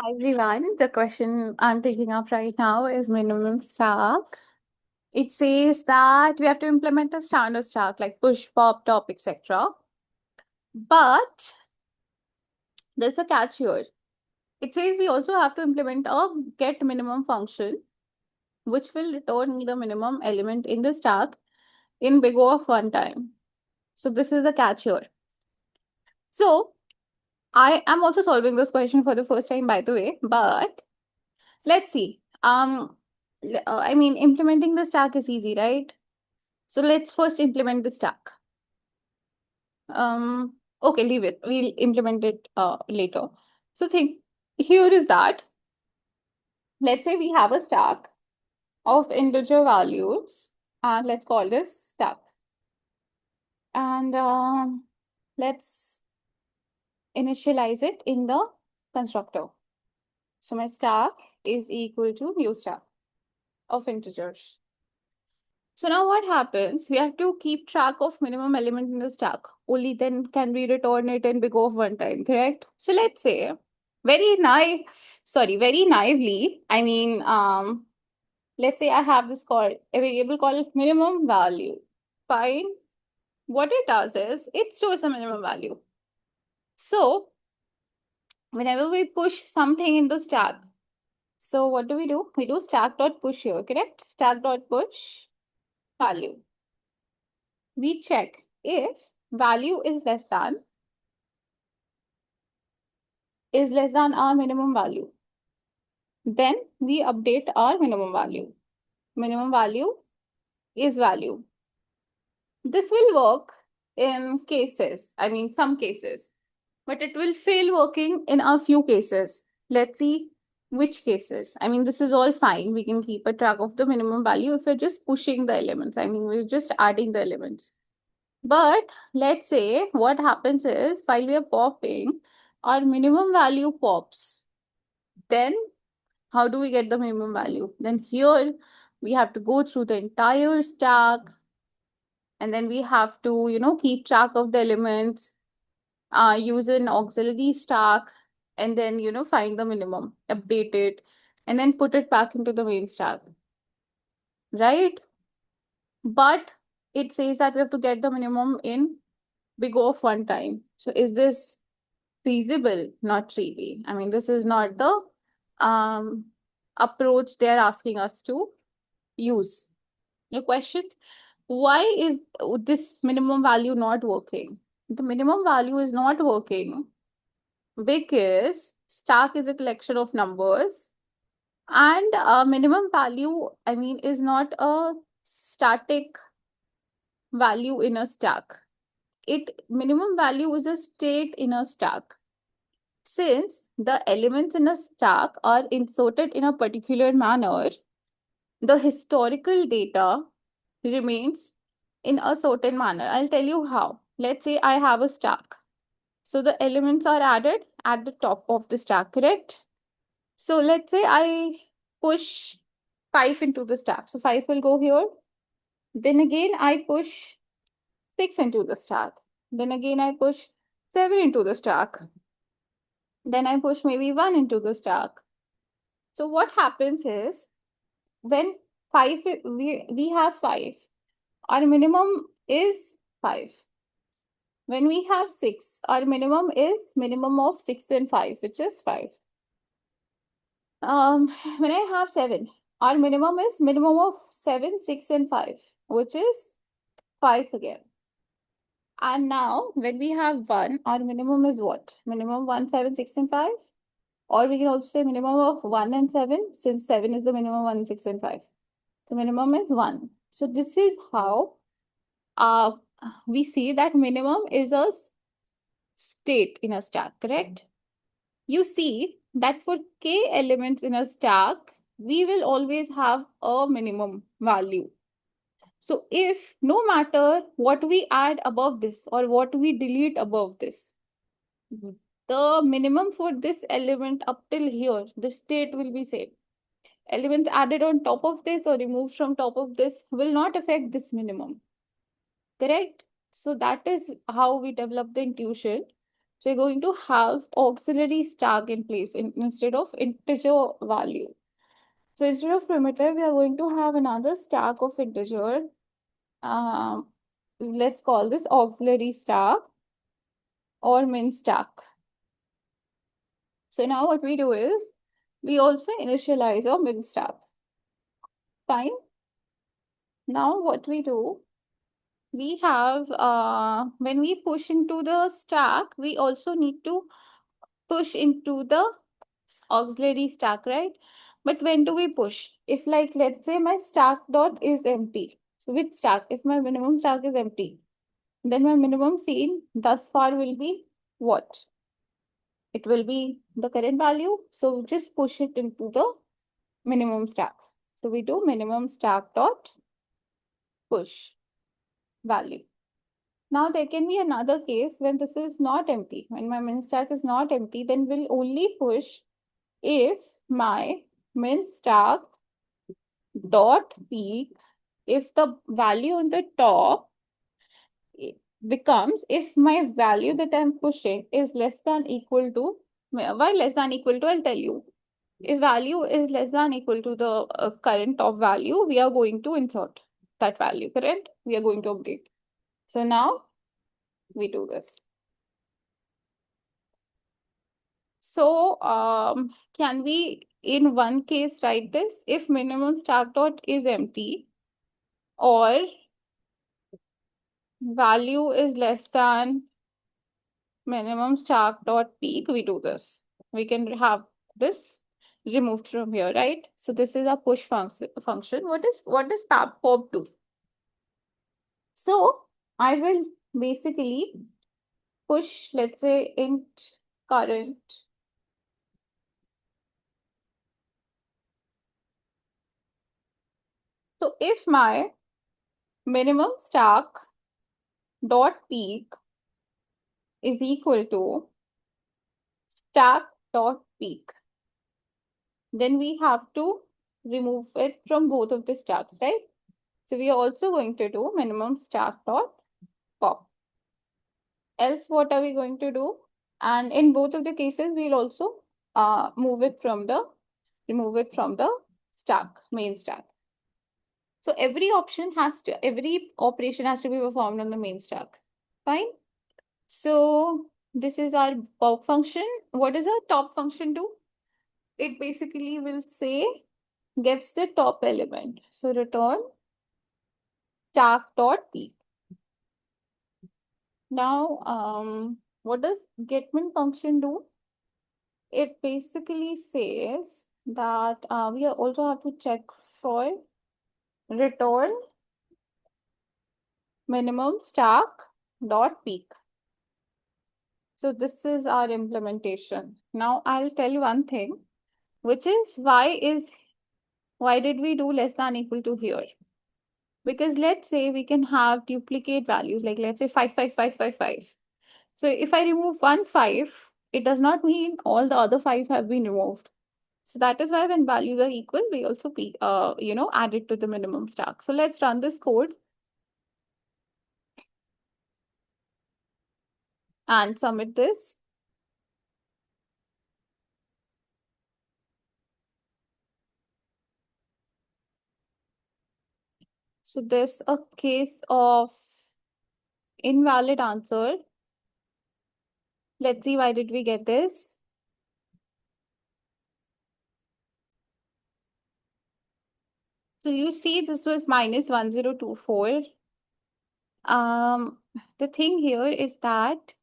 Hi everyone. The question I'm taking up right now is minimum stack. It says that we have to implement a standard stack like push, pop, top, etc. But there's a catch here. It says we also have to implement a get minimum function, which will return the minimum element in the stack in big O of one time. So this is the catch here. So I am also solving this question for the first time, by the way, but let's see. Implementing the stack is easy, right? So let's first implement the stack. Okay, leave it. We'll implement it later. So think here is that. Let's say we have a stack of integer values, and let's call this stack. And let's initialize it in the constructor. So my stack is equal to new stack of integers. So now what happens? We have to keep track of minimum element in the stack. Only then can we return it in big O of one time, correct? So let's say very naively, let's say I have this called a variable called minimum value. Fine. What it does is it stores a minimum value. So whenever we push something in the stack, so what do? We do stack.push here, correct? Stack.push value. We check if value is less than our minimum value. Then we update our minimum value. Minimum value is value. This will work in cases, some cases, but it will fail working in a few cases. Let's see which cases. This is all fine. We can keep a track of the minimum value if we're just pushing the elements. We're just adding the elements. But let's say what happens is while we are popping, our minimum value pops. Then how do we get the minimum value? Then here we have to go through the entire stack, and then we have to, keep track of the elements, use an auxiliary stack, and then, find the minimum, update it, and then put it back into the main stack. Right? But it says that we have to get the minimum in big O of one time. So is this feasible? Not really. This is not the approach they're asking us to use. Your question, why is this minimum value not working? The minimum value is not working because stack is a collection of numbers, and minimum value, is not a static value in a stack. Minimum value is a state in a stack. Since the elements in a stack are inserted in a particular manner, the historical data remains in a certain manner. I'll tell you how. Let's say I have a stack. So the elements are added at the top of the stack, correct? So let's say I push 5 into the stack. So 5 will go here. Then again, I push 6 into the stack. Then again, I push 7 into the stack. Then I push maybe 1 into the stack. So what happens is when 5, we have 5, our minimum is 5. When we have 6, our minimum is minimum of 6 and 5, which is 5. When I have 7, our minimum is minimum of 7, 6, and 5, which is 5 again. And now when we have 1, our minimum is what? Minimum 1, 7, 6, and 5. Or we can also say minimum of 1 and 7, since 7 is the minimum 1, 6, and 5. So minimum is 1. So this is how we see that minimum is a state in a stack, correct? You see that for k elements in a stack, we will always have a minimum value. So if no matter what we add above this or what we delete above this, the minimum for this element up till here, the state will be same. Elements added on top of this or removed from top of this will not affect this minimum. Correct? So that is how we develop the intuition So we're going to have auxiliary stack in place instead of integer value. So instead of primitive, we are going to have another stack of integer. Let's call this auxiliary stack or min stack. So now what we do is we also initialize our min stack. Fine. Now what we do, we have when we push into the stack, we also need to push into the auxiliary stack, right? But when do we push? If like let's say my stack dot is empty. So which stack? If my minimum stack is empty, then my minimum seen thus far will be what? It will be the current value. So just push it into the minimum stack. So we do minimum stack dot push value. Now there can be another case when this is not empty. When my min stack is not empty, then we'll only push if my min stack dot peak, if the value on the top becomes, if my value that I'm pushing is less than equal to, why less than equal to, I'll tell you. If value is less than equal to the current top value, we are going to insert that value, correct? We are going to update. So now we do this. So can we in one case write this? If minimum stack dot is empty or value is less than minimum stack dot peak, we do this. We can have this removed from here, right? So this is a push function. What does pop do? So I will basically push, let's say, int current. So if my minimum stack dot peak is equal to stack dot peak, then we have to remove it from both of the stacks, right? So we are also going to do minimum stack dot pop. Else, what are we going to do? And in both of the cases, we'll also remove it from the stack, main stack. So every operation has to be performed on the main stack. Fine. So this is our pop function. What does our top function do? It basically will say gets the top element. So return stack dot peak. Now, what does getmin function do? It basically says that we also have to check for return minimum stack dot peak. So this is our implementation. Now I'll tell you one thing, which is why did we do less than equal to here? Because let's say we can have duplicate values, like let's say 5, 5, 5, 5, 5. So if I remove one 5, it does not mean all the other 5 have been removed. So that is why when values are equal, we also add it to the minimum stack. So let's run this code and submit this. So there's a case of invalid answer. Let's see why did we get this. So you see this was minus 1024. The thing here is that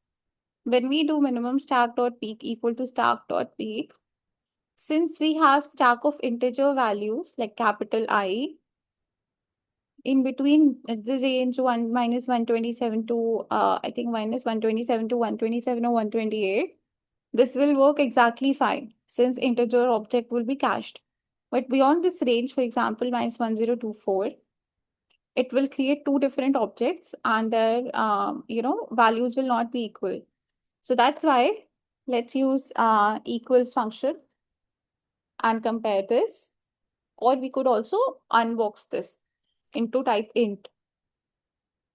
when we do minimum stack dot peak equal to stack dot peak, since we have stack of integer values like capital I, in between the range 1 minus 127 to I think minus 127 to 127 or 128, this will work exactly fine since integer object will be cached. But beyond this range, for example, minus 1024, it will create two different objects and their values will not be equal. So that's why let's use equals function and compare this, or we could also unbox this into type int.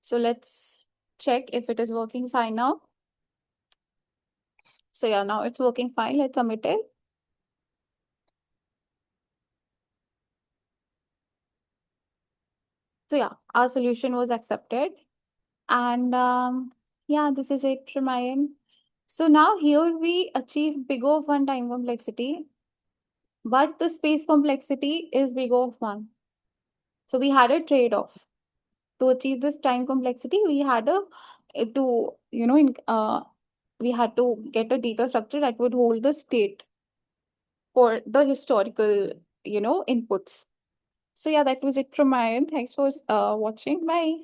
So let's check if it is working fine now. So yeah, now it's working fine. Let's submit it. So yeah, our solution was accepted. And yeah, this is it from my end. So now here we achieve big O of 1 time complexity, but the space complexity is big O of 1. So we had a trade-off. To achieve this time complexity, we had to, we had to get a data structure that would hold the state for the historical, inputs. So yeah, that was it from my end. Thanks for watching. Bye.